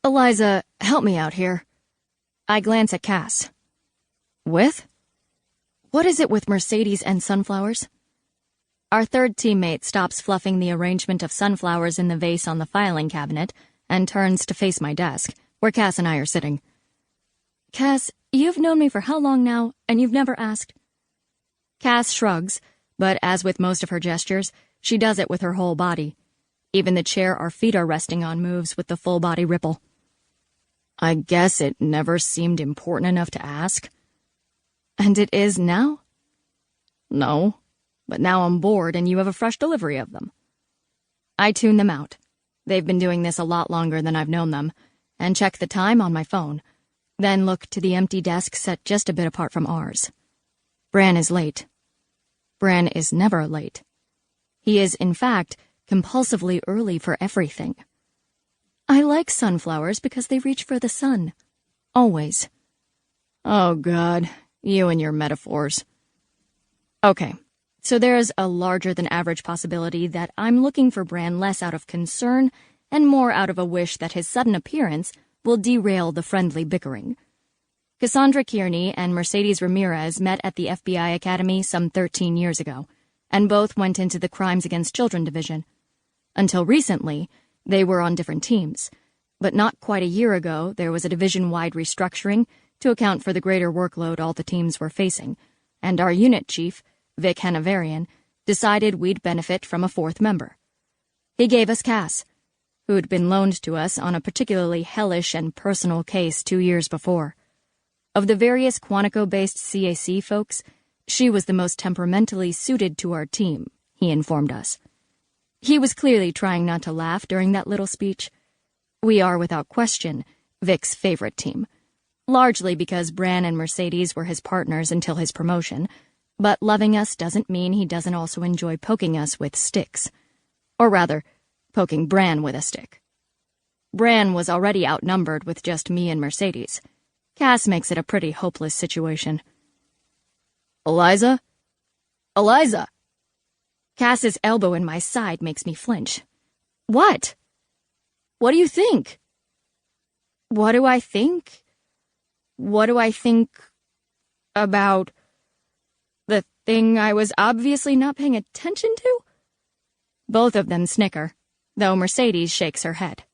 Eliza, help me out here. I glance at Cass. With? What is it with Mercedes and sunflowers? Our third teammate stops fluffing the arrangement of sunflowers in the vase on the filing cabinet and turns to face my desk, where Cass and I are sitting. Cass, you've known me for how long now, and you've never asked? Cass shrugs, but as with most of her gestures, she does it with her whole body. Even the chair our feet are resting on moves with the full body ripple. I guess it never seemed important enough to ask. And it is now? No, but now I'm bored and you have a fresh delivery of them. I tune them out. They've been doing this a lot longer than I've known them, and check the time on my phone, then look to the empty desk set just a bit apart from ours. Bran is late. Bran is never late. He is, in fact, compulsively early for everything. I like sunflowers because they reach for the sun. Always. Oh, God, you and your metaphors. Okay, so there's a larger-than-average possibility that I'm looking for Bran less out of concern and more out of a wish that his sudden appearance will derail the friendly bickering. Cassandra Kearney and Mercedes Ramirez met at the FBI Academy some 13 years ago, and both went into the Crimes Against Children Division. Until recently, they were on different teams, but not quite a year ago there was a division-wide restructuring to account for the greater workload all the teams were facing, and our unit chief, Vic Hanavarian, decided we'd benefit from a fourth member. He gave us Cass, who'd been loaned to us on a particularly hellish and personal case 2 years before. Of the various Quantico-based CAC folks, she was the most temperamentally suited to our team, he informed us. He was clearly trying not to laugh during that little speech. We are, without question, Vic's favorite team, largely because Bran and Mercedes were his partners until his promotion, but loving us doesn't mean he doesn't also enjoy poking us with sticks. Or rather, poking Bran with a stick. Bran was already outnumbered with just me and Mercedes. Cass makes it a pretty hopeless situation. Eliza? Eliza! Cass's elbow in my side makes me flinch. What? What do you think? What do I think? What do I think about the thing I was obviously not paying attention to? Both of them snicker, though Mercedes shakes her head.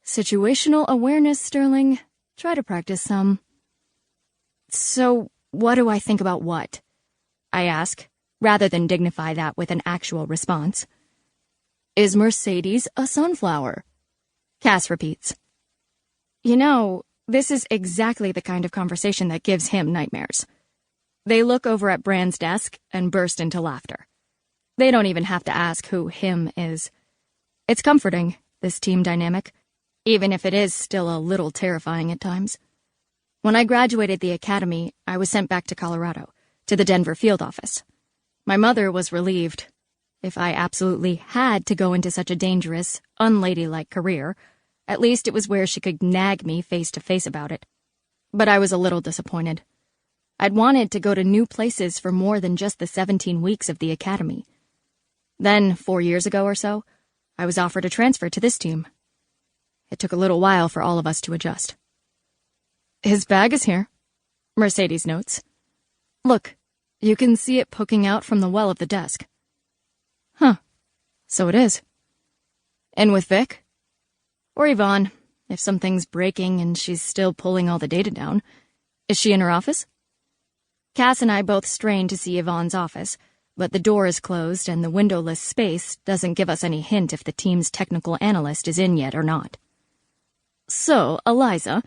Situational awareness, Sterling. Try to practice some. So, what do I think about what? I ask, rather than dignify that with an actual response. Is Mercedes a sunflower? Cass repeats. You know, this is exactly the kind of conversation that gives him nightmares. They look over at Bran's desk and burst into laughter. They don't even have to ask who him is. It's comforting, this team dynamic, even if it is still a little terrifying at times. When I graduated the academy, I was sent back to Colorado, to the Denver field office. My mother was relieved. If I absolutely had to go into such a dangerous, unladylike career, at least it was where she could nag me face to face about it. But I was a little disappointed. I'd wanted to go to new places for more than just the 17 weeks of the academy. Then, 4 years ago or so, I was offered a transfer to this team. It took a little while for all of us to adjust. His bag is here, Mercedes notes. Look, you can see it poking out from the well of the desk. Huh, so it is. And with Vic? Or Yvonne, if something's breaking and she's still pulling all the data down. Is she in her office? Cass and I both strain to see Yvonne's office, but the door is closed and the windowless space doesn't give us any hint if the team's technical analyst is in yet or not. So, Eliza,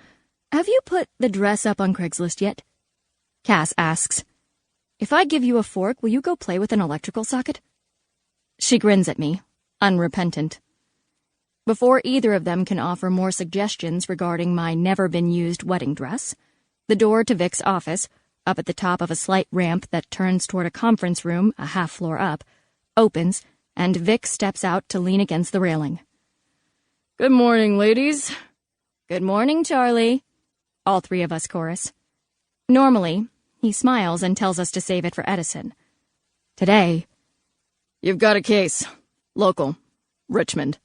have you put the dress up on Craigslist yet? Cass asks. If I give you a fork, will you go play with an electrical socket? She grins at me, unrepentant. Before either of them can offer more suggestions regarding my never-been-used wedding dress, the door to Vic's office, up at the top of a slight ramp that turns toward a conference room a half floor up, opens, and Vic steps out to lean against the railing. Good morning, ladies. Good morning, Charlie. All three of us chorus. Normally, he smiles and tells us to save it for Eddison. Today, you've got a case. Local. Richmond.